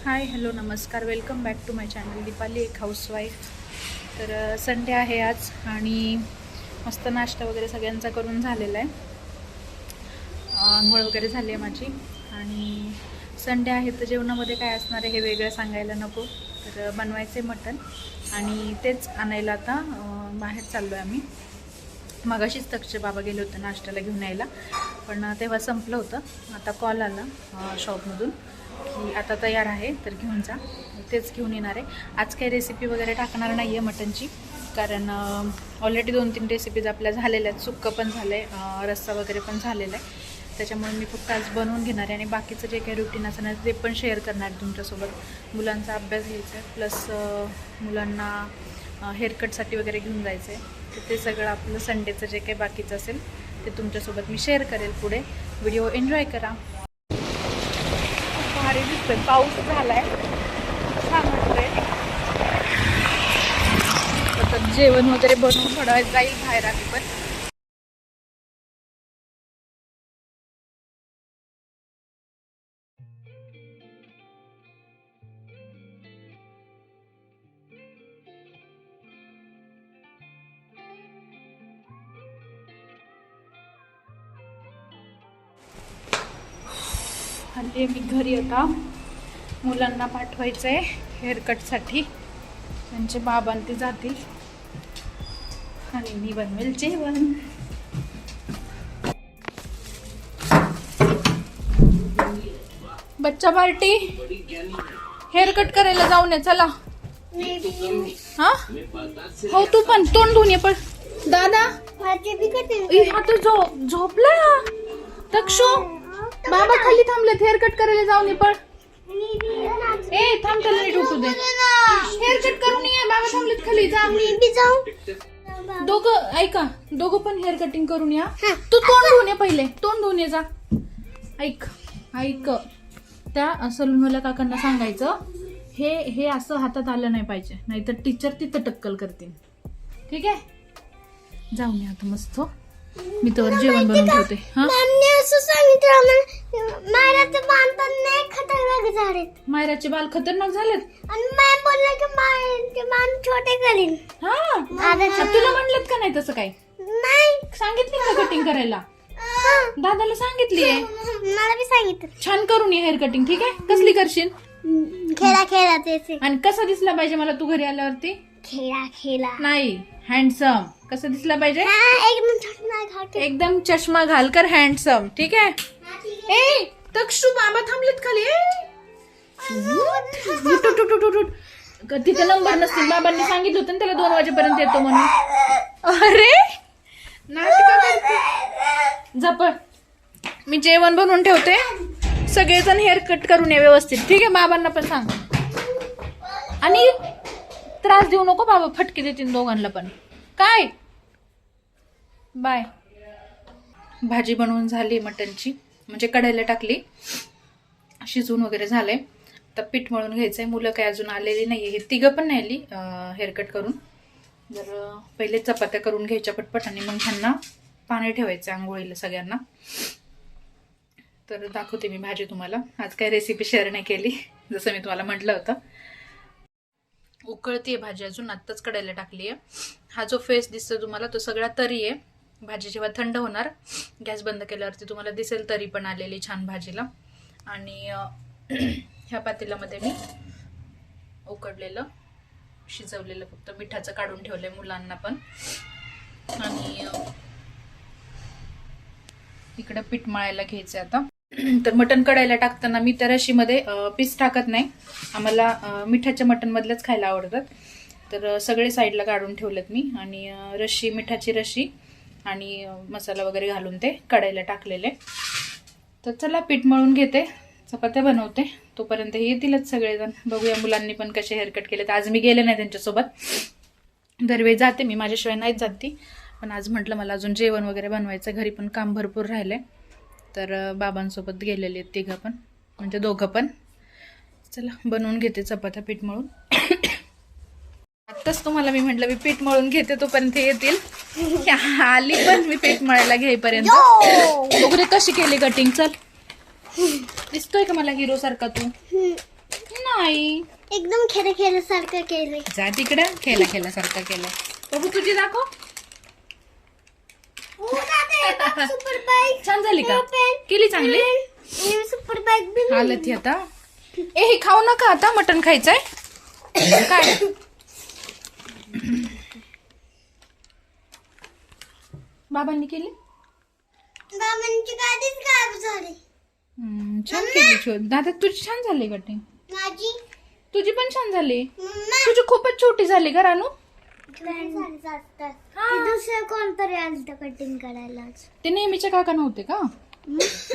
हाय hello नमस्कार, welcome back to my channel Deepali एक housewife. तर संडे आहे आज आणि मस्त नाश्ता वगैरे सगळ्यांचा करून झालेला आहे. आंघोळ वगैरे झाली आहे माझी. आणि संडे आहे तर जेवणामध्ये काय असणार आहे हे वेगळं सांगायला नको. तर बनवायचे मटण आणि तेच आणायला आता बाहेर चाललो आहे आम्ही. मगाशीच तक्षचे बाबा गेले होते नाश्त्याला घेऊन यायला, पण तेव्हा संपलं होतं. आता कॉल आला शॉपमधून की आता तयार आहे तर घेऊन जा. तेच घेऊन येणार आहे. आज काही रेसिपी वगैरे टाकणार नाही आहे मटणची, कारण ऑलरेडी 2-3 रेसिपीज आपल्या झालेल्या आहेत. सुक्कं पण झालं आहे, रस्सा वगैरे पण झालेला आहे. त्याच्यामुळे मी फक्त आज बनवून घेणार आहे आणि बाकीचं जे काही रुटीन असणार ते पण शेअर करणार आहे तुमच्यासोबत. मुलांचा अभ्यास घ्यायचा आहे, प्लस मुलांना हेअरकटसाठी वगैरे घेऊन जायचं आहे. तर ते सगळं आपलं संडेचं जे काही बाकीचं असेल ते तुमच्यासोबत मी शेअर करेल पुढे. व्हिडिओ एन्जॉय करा. भारी दिसतोय, पाऊस झालाय, छान वाटतंय. आता जेवण वगैरे बनवून थोडा वेळ जाईल बाहेर आम्ही पण. आले मी घरी. आता मुलांना पाठवायचं आहे हेअरकटसाठी. त्यांचे बाबा ते जातील आणि मी बनवेल जेवण. बच्चा पार्टी हेअरकट करायला जाऊन ये चला. हा हो, तू पण तोंड धुवून ये. पण दादा आता झोपला तक्षू. बाबा खाली थांबलेत, हेअरकट करायला जाऊन ये. पण ए थांब, त्याला नीट उठू दे. हेअरकट करून ये, बाबा थांबलेत खाली. जा मी बी जाऊ. दोघं ऐका, दोघं पण हेअर कटिंग करून या. तू तोंड धुवून ये पहिले, तोंड धुवून ये जा. ऐक ऐक, त्या सलूनवाल्या काकांना सांगायचं हे असं हातात आलं नाही पाहिजे, नाहीतर टीचर तिथं टक्कल करतील. ठीक आहे, जाऊन या आता मस्त. मी तर जेवण बनवून ठेवते. हा मायराचे बाल खतरनाक झालेत. तुला म्हणलेत का नाही तसं काही? सांगितली का कटिंग करायला? दादाला सांगितली. मला बी सांगितलं. छान करून ये हेअर कटिंग. ठीक आहे, कसली करशील? खेळा. आणि कसा दिसला पाहिजे मला तू घरी आल्यावरती? खेळा नाही, हँडसम. कसं दिसला पाहिजे? एकदम चष्मा घाल कर, हँडसम. ठीक आहे. ए तक्षू, बाबा थांबलेत खाली. तिथे नंबर नसतील. बाबांनी सांगितलं होतं ना त्याला 2 वाजेपर्यंत येतो म्हणून. अरे जपळ, मी जेवण बनवून ठेवते. सगळेजण हेअर कट करून ये व्यवस्थित. ठीक आहे, बाबांना पण सांग. आणि त्रास देऊ नको, बाबा फटके देतील दोघांना पण. काय बाय. भाजी बनवून झाली मटणची, म्हणजे कढईला टाकली, शिजवून वगैरे झालंय. तर पीठ मळून घ्यायचंय. मुलं काही अजून आलेली नाहीये, हे तिघं पण नाही आली हेअरकट करून. तर पहिले चपात्या करून घ्यायच्या पटपट आणि मग ह्यांना पाणी ठेवायचं आंघोळीला सगळ्यांना. तर दाखवते मी भाजी तुम्हाला. आज काय रेसिपी शेअर नाही केली, जसं मी तुम्हाला म्हटलं होतं. उकळतीये भाजी, अजून आत्ताच कढईला टाकली आहे. हा जो फेस दिसतो तुम्हाला तो सगळा तरी आहे. भाजी जेव्हा थंड होणार, गॅस बंद केल्यावरती तुम्हाला दिसेल तरी पण आलेली छान भाजीला. आणि ह्या पातेल्यामध्ये मी उकडलेलं शिजवलेलं फक्त मिठाचं काढून ठेवलंय मुलांना पण. आणि इकडे पीठ मळायला घ्यायचं आता. तर मटण कढायला टाकताना मी त्या रशीमध्ये पीस टाकत नाही. आम्हाला मिठाच्या मटण मधलेच खायला आवडतात. तर सगळे साईडला काढून ठेवलेत मी. आणि रशी, मिठाची रशी आणि मसाला वगैरे घालून ते कढायला टाकलेले. तर चला पीठ मळून घेते, चपात्या बनवते. तोपर्यंत येतीलच सगळेजण. बघूया मुलांनी पण कसे हेअरकट केले. तर आज मी गेले नाही त्यांच्यासोबत. दरवेळी जाते मी, माझ्याशिवाय नाहीच जाते. पण आज म्हटलं मला अजून जेवण वगैरे बनवायचं, घरी पण काम भरपूर राहिलंय. तर बाबांसोबत गेलेले आहेत तिघं पण, म्हणजे दोघं पण. चला बनवून घेते चपात्या पीठ मळून. आत्ताच तुम्हाला मी म्हटलं मी पीठ मळून घेते, तोपर्यंत येतील. आली पण मी पीठ मळायला घेईपर्यंत. बघू दे कशी केली कटिंग. चल, दिसतोय का मला हिरो सारखा तू? नाही. एकदम खेळल्यासारखं केलंय. जा तिकडं. खेळल्यासारखं केलंय. बघू तुझी दाखव. सुपर बाईक छान झाली का? केली चांगली. सुपर बाईक बी आलं ती आता. हे खाऊ नका आता. मटण खायचंय काय? बाबांनी केली. बाबांची गाडीच गायब झाली. छान केली. दादा तुझी छान झाली कटिंग. माझी तुझी पण छान झाली. मम्मा तुझी खूपच छोटी झाली का रानू? दुसरं कोणतरी आलं कटिंग करायला. ते नेहमीचे काका नव्हते का?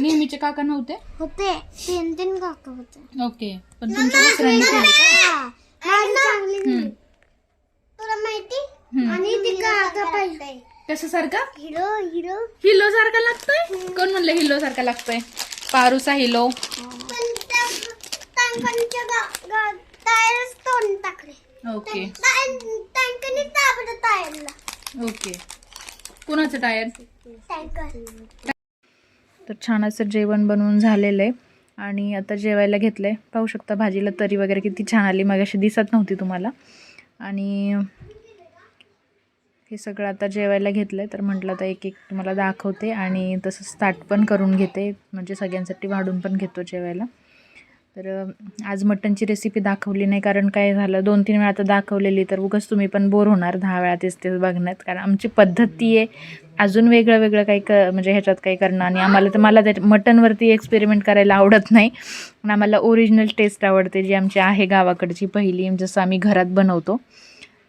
नेहमीचे काका नव्हते. होते 3 काका होते. ओके. पण तुमच्या दुसऱ्यांनी केली का? चांगली तुला माहिती. आणि ती काका पाहिजे कसं सारखा? हिरो हिरो हिलो सारखा लागतोय. कोण म्हणलं हिलो सारखा लागतोय? पारूचा हिलो. टायरच तोडून टाकले. ओके टँकरने ताबडतोब टायरला. ओके. कुणाचं टायर? टँकर. तर छान असं जेवण बनवून झालेलं आहे आणि आता जेवायला घेतलं आहे. पाहू शकता भाजीला तरी वगैरे किती छान आली. मग अशी दिसत नव्हती तुम्हाला. आणि हे सगळं आता जेवायला घेतलं आहे. तर म्हटलं आता एक एक तुम्हाला दाखवते आणि तसंच ताट पण करून घेते. म्हणजे सगळ्यांसाठी वाढून पण घेतो जेवायला. तर आज मटणची रेसिपी दाखवली नाही कारण काय झालं 2-3 वेळा आता दाखवलेली तर उगाच तुम्ही पण बोर होणार 10 वेळा तेच बघण्यात. कारण आमची पद्धत ती आहे. अजून वेगळं काही म्हणजे ह्याच्यात काही करणं. आणि मला त्या मटणवरती एक्सपेरिमेंट करायला आवडत नाही. आणि आम्हाला ओरिजिनल टेस्ट आवडते जी आमची आहे गावाकडची पहिली जसं आम्ही घरात बनवतो.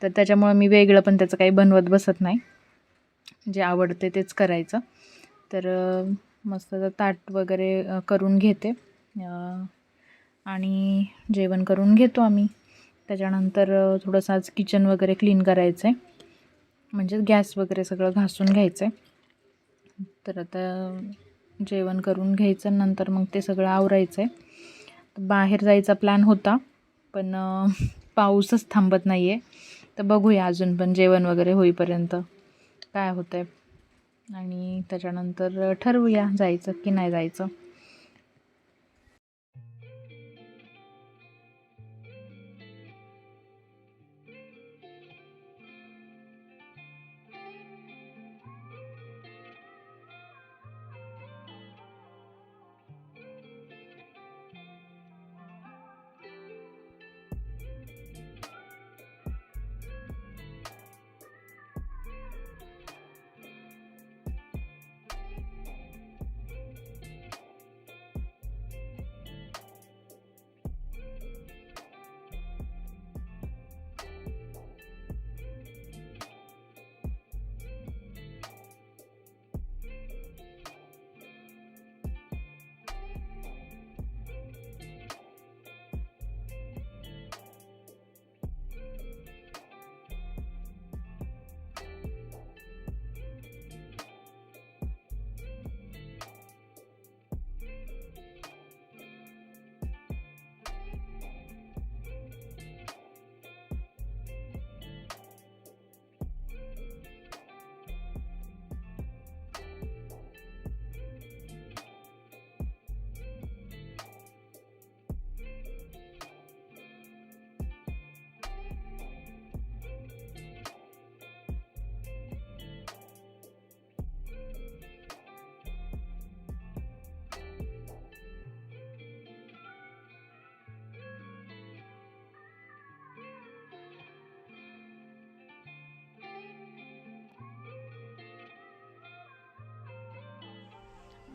तर त्याच्यामुळं मी वेगळं पण त्याचं काही बनवत बसत नाही. जे आवडते तेच करायचं. तर मस्त ताट वगैरे करून घेते आणि जेवण करून घेतो आम्ही. त्याच्यानंतर थोडंसं आज किचन वगैरे क्लीन करायचं आहे. म्हणजे गॅस वगैरे सगळं घासून घ्यायचं आहे. तर आता जेवण करून घ्यायचं नंतर मग ते सगळं आवरायचं आहे. बाहेर जायचा प्लॅन होता पण पाऊसच थांबत नाही आहे. तर बघूया अजून पण जेवण वगैरे होईपर्यंत काय होतं आहे. आणि त्याच्यानंतर ठरवूया जायचं की नाही जायचं.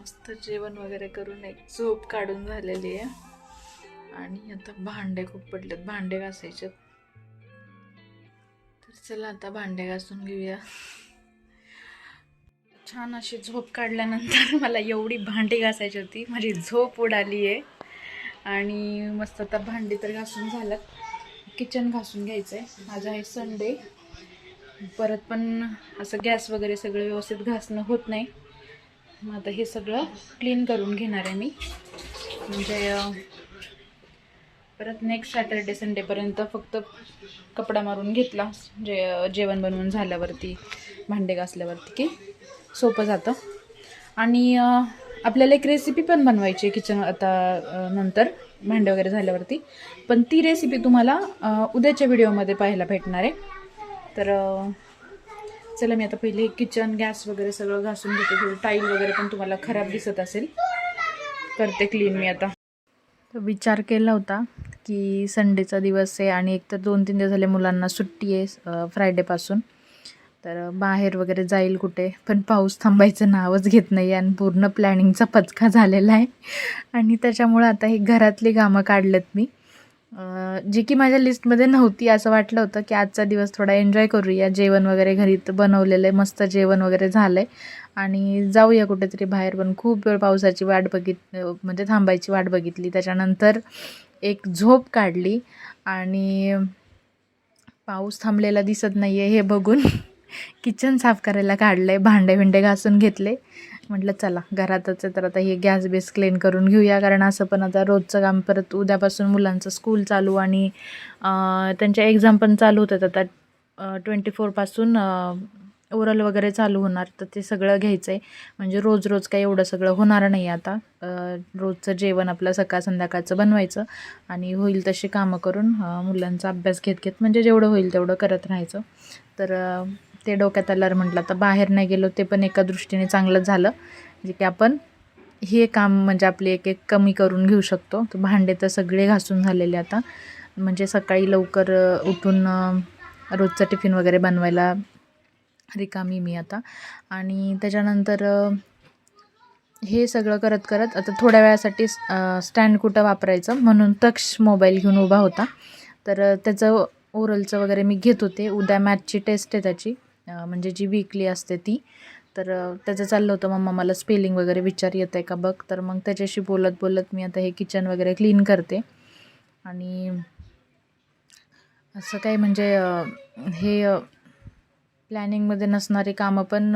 मस्त जेवण वगैरे करून एक झोप काढून झालेली आहे. आणि आता भांडे खूप पडलेत. भांडे घासायचे. तर चला आता भांडे घासून घेऊया. छान अशी झोप काढल्यानंतर मला एवढी भांडी घासायची होती. माझी झोप उडाली आहे. आणि मस्त आता भांडी तर घासून झालं. किचन घासून घ्यायचं आहे. आज आहे संडे. परत पण असं गॅस वगैरे सगळं व्यवस्थित घासणं होत नाही. मग आता हे सगळं क्लीन करून घेणार आहे मी. म्हणजे परत नेक्स्ट सॅटर्डे संडेपर्यंत फक्त कपडा मारून घेतला जेवण बनवून झाल्यावरती भांडे घासल्यावरती की सोपं जातं. आणि आपल्याला एक रेसिपी पण बनवायची आहे किचन आता नंतर. भांडे वगैरे झाल्यावरती. पण ती रेसिपी तुम्हाला उद्याच्या व्हिडिओमध्ये पाहायला भेटणार आहे. तर चला मी आता पहिले किचन गॅस वगैरे सगळं घासून घेते. थोडं टाईल वगैरे पण तुम्हाला खराब दिसत असेल, करते क्लीन मी आता. विचार केला होता की संडेचा दिवस आहे आणि एक तर 2-3 दिवस झाले मुलांना सुट्टी आहे फ्रायडेपासून, तर बाहेर वगैरे जाईल कुठे, पण पाऊस थांबायचं नावच घेत नाही आणि पूर्ण प्लॅनिंगचा पचका झालेला आहे. आणि त्याच्यामुळं आता ही घरातली कामं काढलेत मी, जी की माझ्या लिस्टमध्ये नव्हती. असं वाटलं होतं की आजचा दिवस थोडा एन्जॉय करूया, जेवण वगैरे घरी बनवलेलं आहे, मस्त जेवण वगैरे झालं आहे आणि जाऊया कुठेतरी बाहेर. पण खूप वेळ पावसाची वाट म्हणजे थांबायची वाट बघितली. त्याच्यानंतर एक झोप काढली आणि पाऊस थांबलेला दिसत नाही आहे हे बघून किचन साफ करायला काढलं आहे. भांडे घासून घेतले. म्हटलं चला घरातच आहे तर आता हे गॅस बेस क्लीन करून घेऊया, कारण असं पण आता रोजचं काम. परत उद्यापासून मुलांचं स्कूल चालू आणि त्यांच्या एक्झाम पण चालू होतात आता. 24पासून ओरल वगैरे चालू होणार, तर ते सगळं घ्यायचं आहे. म्हणजे रोज काही एवढं सगळं होणार नाही आता. रोजचं जेवण आपलं सकाळ संध्याकाळचं बनवायचं आणि होईल तशी कामं करून मुलांचा अभ्यास घेत म्हणजे जेवढं होईल तेवढं करत राहायचं. तर ते डोक्यात आल्यावर म्हटलं आता बाहेर नाही गेलो ते पण एका दृष्टीने चांगलं झालं, जे की आपण हे काम म्हणजे आपले एक कमी करून घेऊ शकतो. तर भांडे तर सगळे घासून झालेले आता, म्हणजे सकाळी लवकर उठून रोजचा टिफिन वगैरे बनवायला रिकामी मी आता. आणि त्याच्यानंतर हे सगळं करत आता थोड्या वेळासाठी स्टँड कुठं वापरायचं म्हणून तक्ष मोबाईल घेऊन उभा होता. तर त्याचं ओरलचं वगैरे मी घेत होते. उद्या मॅथची टेस्ट आहे त्याची, म्हणजे जी वीकली असते ती. तर त्याचं चाललं होतं मम्मा मला स्पेलिंग वगैरे विचार येत आहे का बघ. तर मग त्याच्याशी बोलत मी आता हे किचन वगैरे क्लीन करते. आणि असं काही म्हणजे हे प्लॅनिंगमध्ये नसणारी कामं पण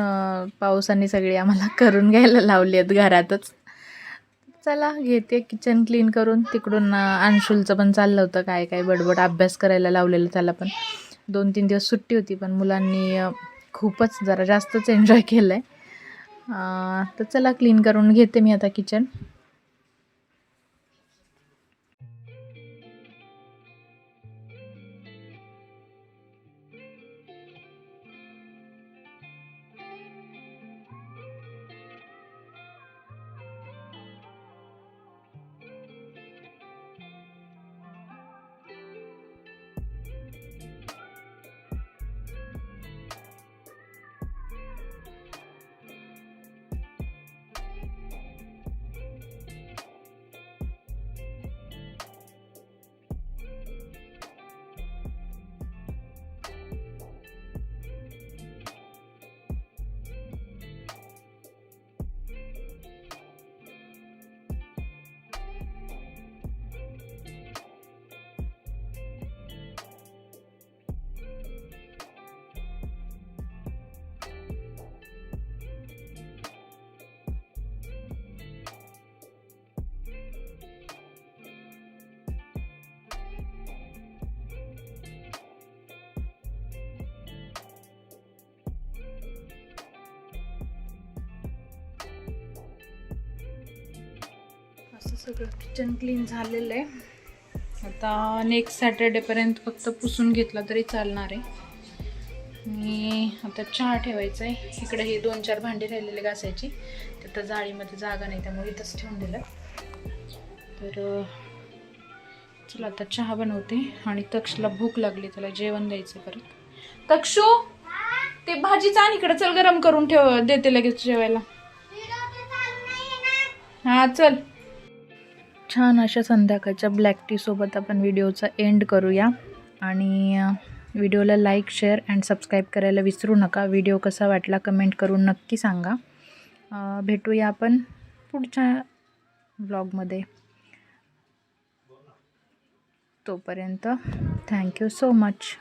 पावसाने सगळी आम्हाला करून घ्यायला लावली आहेत घरातच. चला घेते किचन क्लीन करून. तिकडून अंशुलचं पण चाललं होतं काय बडबड, अभ्यास करायला लावलेलं त्याला पण. 2-3 दिवस सुट्टी होती पण मुलांनी खूपच जरा जास्तच एन्जॉय केलं आहे. तर चला क्लीन करून घेते मी आता किचन. असं सगळं किचन क्लीन झालेलं आहे. आता नेक्स्ट सॅटर्डेपर्यंत फक्त पुसून घेतला तरी चालणार आहे. आणि आता चहा ठेवायचा आहे. इकडे हे 2-4 भांडी राहिलेले घासायची, तर जाळीमध्ये जागा नाही त्यामुळे इथंच ठेवून दिलं. तर चला आता चहा बनवते आणि तक्षला भूक लागली, त्याला जेवण द्यायचं परत. तक्षू ते भाजीचं आण इकडे, चल गरम करून ठेव, देते लगेच जेवायला. हा चल. छान अशा संध्याकाळच्या ब्लॅक टी सोबत आपण व्हिडिओचा एंड करूया. आणि व्हिडिओला लाईक, शेअर अँड सबस्क्राईब करायला विसरू नका. व्हिडिओ कसा वाटला कमेंट करून नक्की सांगा. भेटूया आपण पुढच्या ब्लॉगमध्ये. तोपर्यंत थँक्यू सो मच.